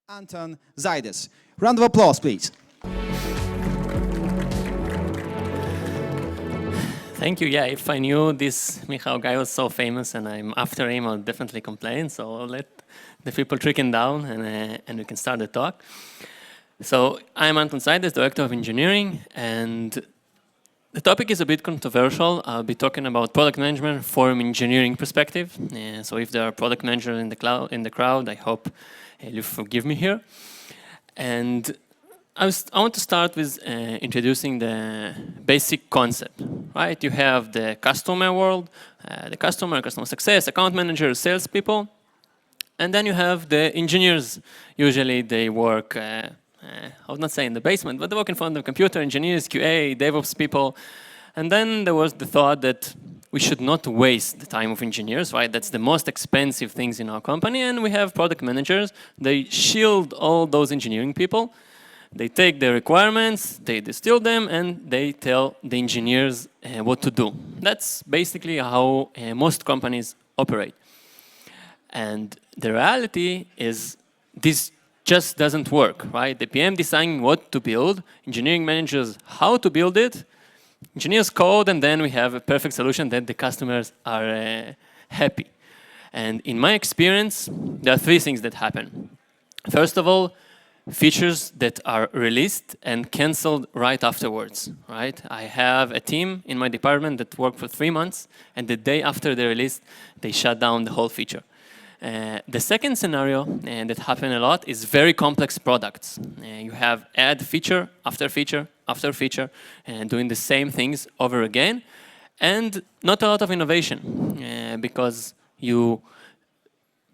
Anton Zaides. Round of applause, please. Thank you. Yeah, if I knew this Michał guy was so famous and I'm after him, I'll definitely complain. So I'll let the people trickle down and we can start the talk. So I'm Anton Zaides, Director of Engineering, and the topic is a bit controversial. I'll be talking about product management from engineering perspective. So if there are product managers in the crowd, I hope you forgive me here. And I want to start with introducing the basic concept, right? You have the customer world, the customer success, account managers, salespeople, and then you have the engineers. Usually they work, I would not say in the basement, but they work in front of the computer, engineers, QA, DevOps people. And then there was the thought that we should not waste the time of engineers, right? That's the most expensive things in our company. And we have product managers. They shield all those engineering people. They take their requirements, they distill them, and they tell the engineers what to do. That's basically how most companies operate. And the reality is this just doesn't work, right? The PM deciding what to build, engineering managers how to build it, engineers code, and then we have a perfect solution that the customers are happy. And in my experience, there are three things that happen. First of all, features that are released and canceled right afterwards, right? I have a team in my department that worked for 3 months, and the day after the release, they shut down the whole feature. The second scenario that happens a lot is very complex products. You have add feature after feature after feature, and doing the same things over again, and not a lot of innovation, because you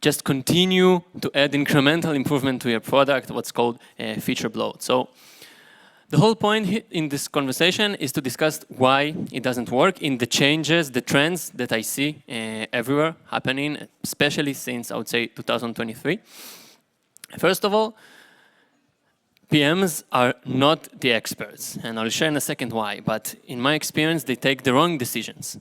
just continue to add incremental improvement to your product, what's called feature bloat. So the whole point in this conversation is to discuss why it doesn't work in the changes, the trends that I see everywhere happening, especially since, I would say, 2023. First of all, PMs are not the experts, and I'll share in a second why, but in my experience, they take the wrong decisions.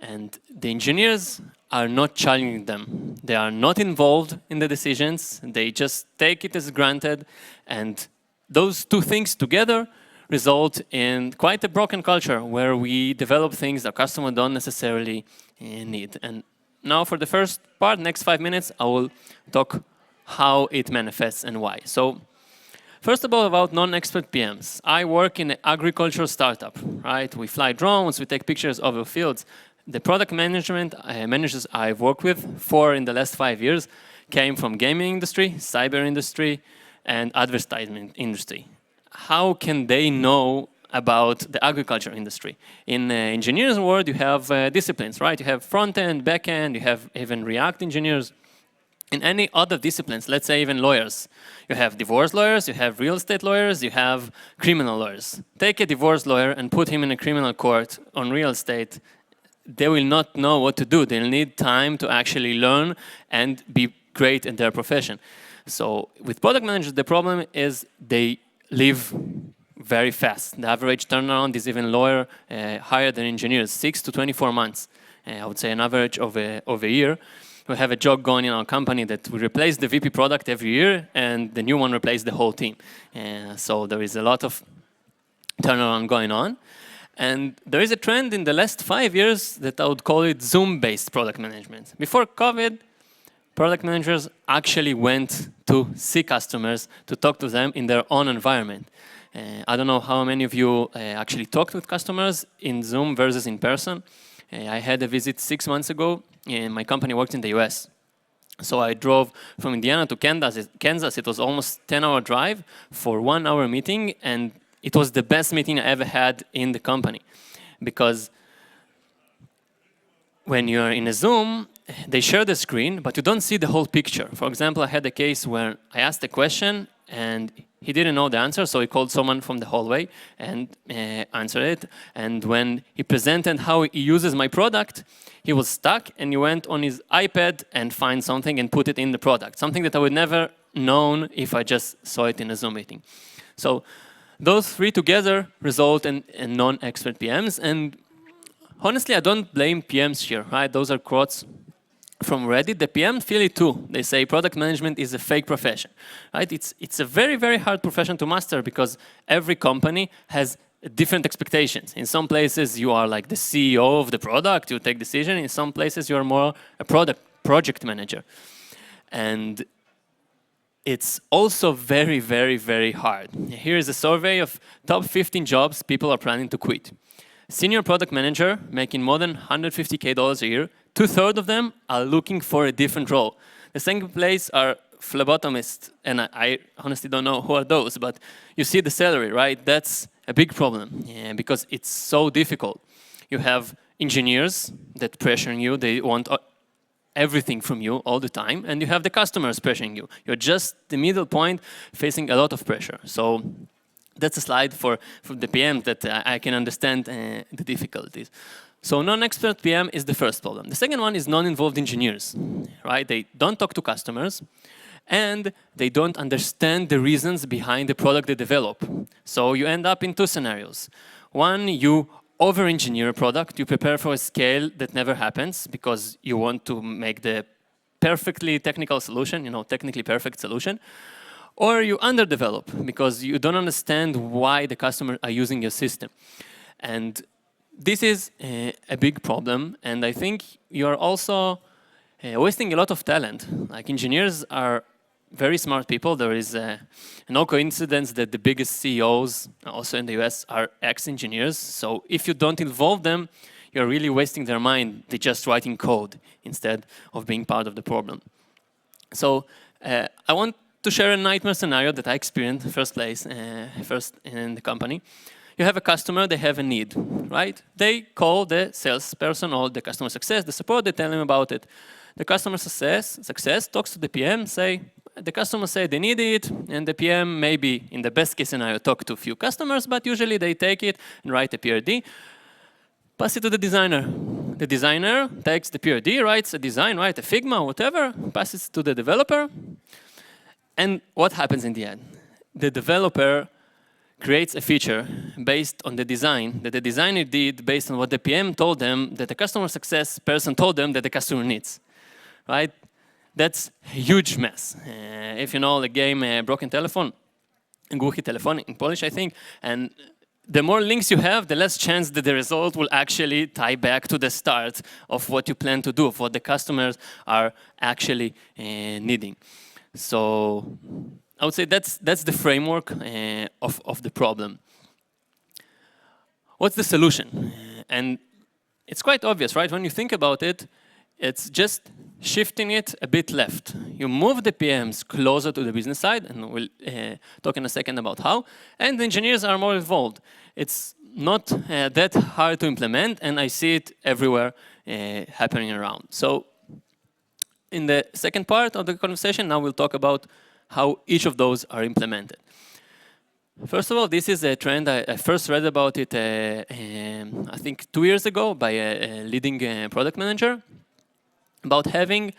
And the engineers are not challenging them. They are not involved in the decisions. They just take it as granted. And those two things together result in quite a broken culture where we develop things that customers don't necessarily need. And now for the first part, next 5 minutes, I will talk how it manifests and why. So first of all, about non-expert PMs. I work in an agricultural startup, right? We fly drones, we take pictures of the fields. The product management managers I've worked with, 4 in the last 5 years, came from gaming industry, cyber industry, and advertisement industry. How can they know about the agriculture industry? In the engineering world, you have disciplines, right? You have front-end, back-end, you have even React engineers. In any other disciplines, let's say even lawyers, you have divorce lawyers, you have real estate lawyers, you have criminal lawyers. Take a divorce lawyer and put him in a criminal court on real estate. They will not know what to do. They'll need time to actually learn and be great in their profession. So with product managers, the problem is they leave very fast. The average turnaround is even lower, higher than engineers, 6 to 24 months. I would say an average of a year. We have a joke going in our company that we replace the VP product every year and the new one replaces the whole team. So there is a lot of turnaround going on. And there is a trend in the last 5 years that I would call it Zoom-based product management. Before COVID, product managers actually went to see customers to talk to them in their own environment. I don't know how many of you actually talked with customers in Zoom versus in person. I had a visit 6 months ago, and my company worked in the US. So I drove from Indiana to Kansas. It was almost 10-hour drive for 1-hour meeting, and it was the best meeting I ever had in the company. Because when you're in a Zoom, they share the screen, but you don't see the whole picture. For example, I had a case where I asked a question, and he didn't know the answer, so he called someone from the hallway and answered it. And when he presented how he uses my product, he was stuck, and he went on his iPad and find something and put it in the product, something that I would never known if I just saw it in a Zoom meeting. So those three together result in non-expert PMs, and honestly, I don't blame PMs here, right? Those are quotes from Reddit, the PM feel it too. They say product management is a fake profession, right? It's a very, very hard profession to master because every company has different expectations. In some places, you are like the CEO of the product, you take decision. In some places, you are more a project manager. And it's also very, very, very hard. Here is a survey of top 15 jobs people are planning to quit. Senior product manager making more than $150K a year, 2/3 of them are looking for a different role. The second place are phlebotomists, and I honestly don't know who are those, but you see the salary, right? That's a big problem because it's so difficult. You have engineers that pressuring you, they want everything from you all the time, and you have the customers pressuring you. You're just the middle point facing a lot of pressure. So that's a slide for the PM that I can understand the difficulties. So non-expert PM is the first problem. The second one is non-involved engineers, right? They don't talk to customers and they don't understand the reasons behind the product they develop. So you end up in two scenarios. One, you over-engineer a product, you prepare for a scale that never happens because you want to make the perfectly technical solution, technically perfect solution. Or you underdevelop because you don't understand why the customers are using your system. And this is a big problem, and I think you are also wasting a lot of talent. Like engineers are very smart people. There is no coincidence that the biggest CEOs, also in the US, are ex-engineers. So if you don't involve them, you're really wasting their mind. They're just writing code instead of being part of the problem. So I want to share a nightmare scenario that I experienced first in the company. You have a customer, they have a need, right? They call the salesperson or the customer success, the support, they tell them about it. The customer success talks to the PM, the customer say they need it, and the PM maybe, in the best case scenario, talk to a few customers, but usually they take it and write a PRD, pass it to the designer. The designer takes the PRD, writes a design, a Figma, whatever, passes it to the developer, and what happens in the end? The developer creates a feature based on the design that the designer did based on what the PM told them that the customer success person told them that the customer needs, right? That's a huge mess. If you know the game Broken Telephone, Głuchy Telefon in Polish, I think, and the more links you have, the less chance that the result will actually tie back to the start of what you plan to do, of what the customers are actually needing. So I would say that's the framework of the problem. What's the solution? And it's quite obvious, right? When you think about it, it's just shifting it a bit left. You move the PMs closer to the business side, and we'll talk in a second about how, and the engineers are more involved. It's not that hard to implement, and I see it everywhere happening around. So in the second part of the conversation, now we'll talk about how each of those are implemented. First of all, this is a trend. I first read about it, I think 2 years ago by a leading product manager, about having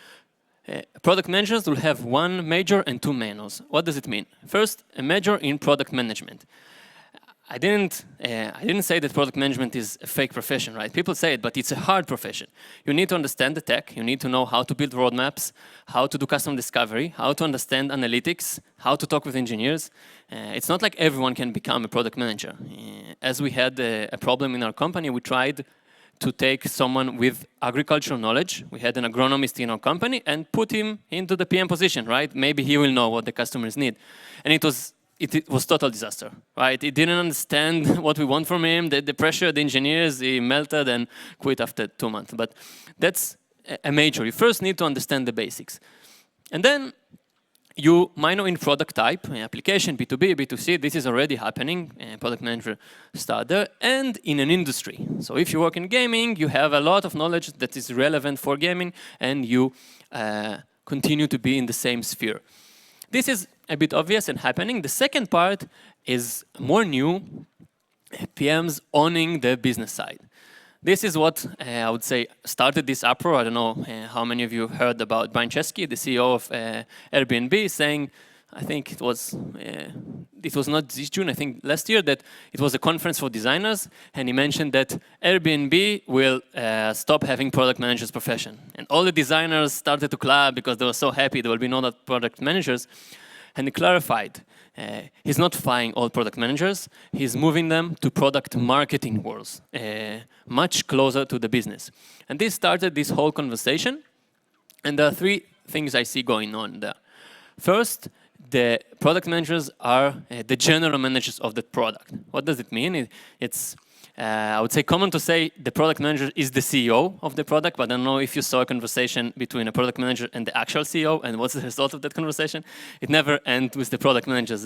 product managers will have one major and two minors. What does it mean? First, a major in product management. I didn't say that product management is a fake profession, right? People say it, but it's a hard profession. You need to understand the tech. You need to know how to build roadmaps, how to do custom discovery, how to understand analytics, how to talk with engineers. It's not like everyone can become a product manager. As we had a problem in our company, we tried to take someone with agricultural knowledge. We had an agronomist in our company and put him into the PM position, right? Maybe he will know what the customers need. And it was total disaster, right? He didn't understand what we want from him. The pressure, the engineers, he melted and quit after 2 months. But that's a major. You first need to understand the basics. And then you minor in product type, application, B2B, B2C, this is already happening, product manager start there, and in an industry. So if you work in gaming, you have a lot of knowledge that is relevant for gaming, and you continue to be in the same sphere. This is a bit obvious and happening. The second part is more new, PMs owning the business side. This is what I would say started this uproar. I don't know how many of you heard about Brian Chesky, the CEO of Airbnb, saying, I think it was not this June, I think last year, that it was a conference for designers, and he mentioned that Airbnb will stop having product managers profession. And all the designers started to clap because they were so happy there will be no other product managers. And he clarified, he's not firing all product managers, he's moving them to product marketing roles, much closer to the business. And this started this whole conversation, and there are three things I see going on there. First, the product managers are the general managers of the product. What does it mean? It's, I would say, common to say the product manager is the CEO of the product, but I don't know if you saw a conversation between a product manager and the actual CEO, and what's the result of that conversation? It never ends with the product managers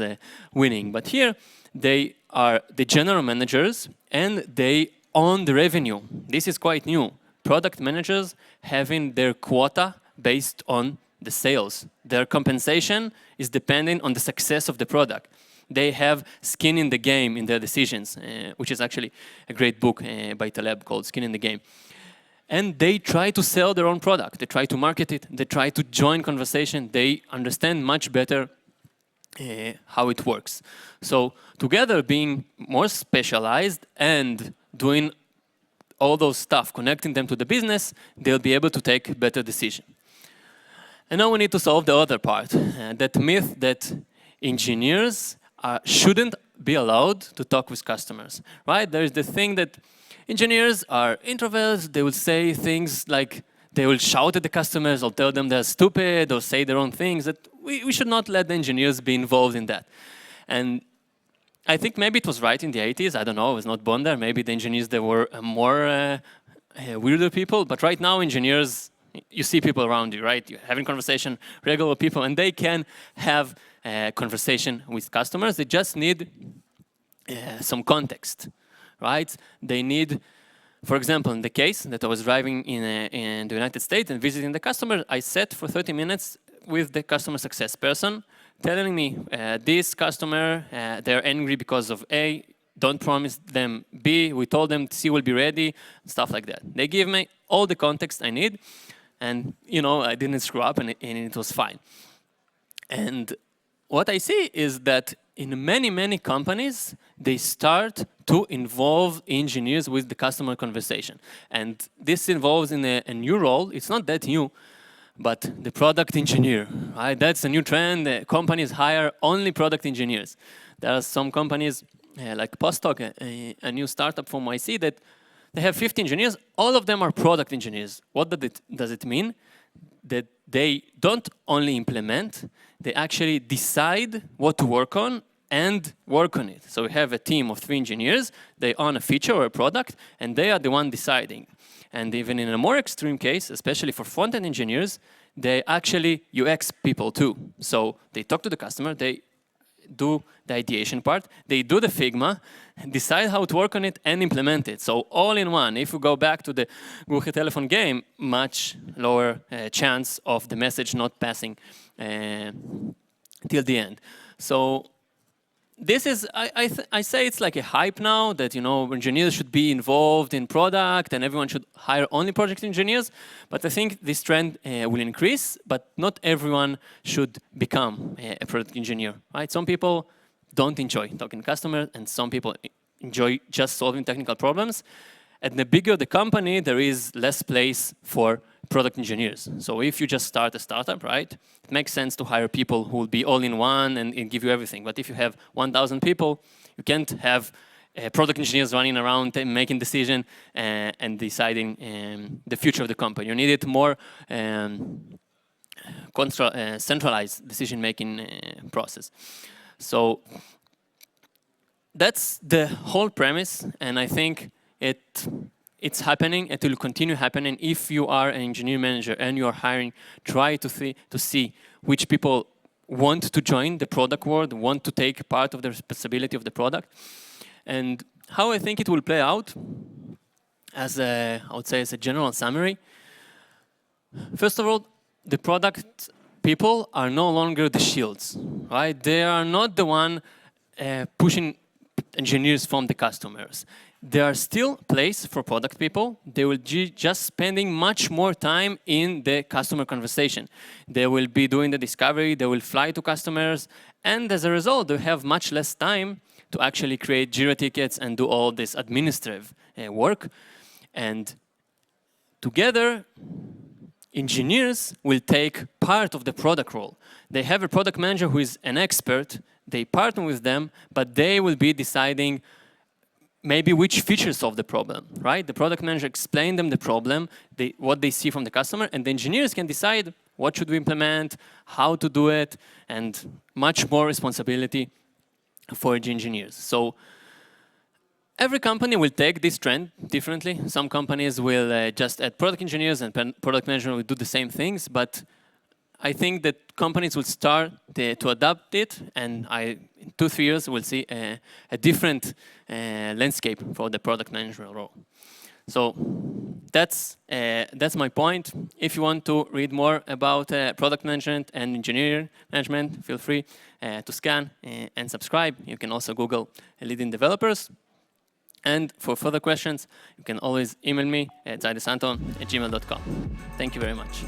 winning. But here, they are the general managers, and they own the revenue. This is quite new. Product managers having their quota based on the sales. Their compensation is dependent on the success of the product. They have skin in the game in their decisions, which is actually a great book by Taleb called Skin in the Game. And they try to sell their own product. They try to market it. They try to join conversation. They understand much better how it works. So together, being more specialized and doing all those stuff, connecting them to the business, they'll be able to take better decisions. And now we need to solve the other part, that myth that engineers shouldn't be allowed to talk with customers, right? There is the thing that engineers are introverts. They will say things like, they will shout at the customers or tell them they're stupid or say their own things, that we should not let the engineers be involved in that. And I think maybe it was right in the 80s. I don't know, I was not born there. Maybe the engineers, they were more weirder people. But right now, engineers, you see people around you, right? You're having conversation, regular people, and they can have a conversation with customers. They just need some context, right? They need, for example, in the case that I was driving in the United States and visiting the customer, I sat for 30 minutes with the customer success person, telling me, this customer, they're angry because of A, don't promise them B, we told them C will be ready, stuff like that. They give me all the context I need, and I didn't screw up, and it was fine. And what I see is that in many, many companies, they start to involve engineers with the customer conversation. And this involves in a new role. It's not that new, but the product engineer, right? That's a new trend. Companies hire only product engineers. There are some companies like Postdoc, a new startup from YC, that they have 50 engineers. All of them are product engineers. What does it mean? That they don't only implement, they actually decide what to work on and work on it. So we have a team of 3 engineers. They own a feature or a product, and they are the one deciding. And even in a more extreme case, especially for front-end engineers, they actually UX people too. So they talk to the customer, they do the ideation part, they do the Figma, decide how to work on it, and implement it. So all in one. If we go back to the Google telephone game, much lower chance of the message not passing till the end. So this is, I say it's like a hype now that, engineers should be involved in product and everyone should hire only project engineers. But I think this trend will increase, but not everyone should become a product engineer, right? Some people don't enjoy talking to customers, and some people enjoy just solving technical problems. And the bigger the company, there is less place for product engineers. So if you just start a startup, right, it makes sense to hire people who will be all in one and give you everything. But if you have 1,000 people, you can't have product engineers running around and making decisions and deciding the future of the company. You need it more centralized decision-making process. So that's the whole premise, and I think it's happening. It will continue happening. If you are an engineer manager and you are hiring, try to see which people want to join the product world, want to take part of the responsibility of the product. And how I think it will play out, as I would say as a general summary. First of all, the product people are no longer the shields, right? They are not the one pushing engineers from the customers. there are still place for product people. They will just spending much more time in the customer conversation. They will be doing the discovery, they will fly to customers, and as a result, they have much less time to actually create Jira tickets and do all this administrative work. And together, engineers will take part of the product role. They have a product manager who is an expert, they partner with them, but they will be deciding maybe which features solve the problem, right? The product manager explain them the problem, what they see from the customer, and the engineers can decide what should we implement, how to do it, and much more responsibility for the engineers. So every company will take this trend differently. Some companies will just add product engineers and product management will do the same things, but I think that companies will start to adapt it, and in 2-3 years we'll see a different landscape for the product management role. So that's my point. If you want to read more about product management and engineering management, feel free to scan and subscribe. You can also Google leading developers. And for further questions, you can always email me at zaidesanton@gmail.com. Thank you very much.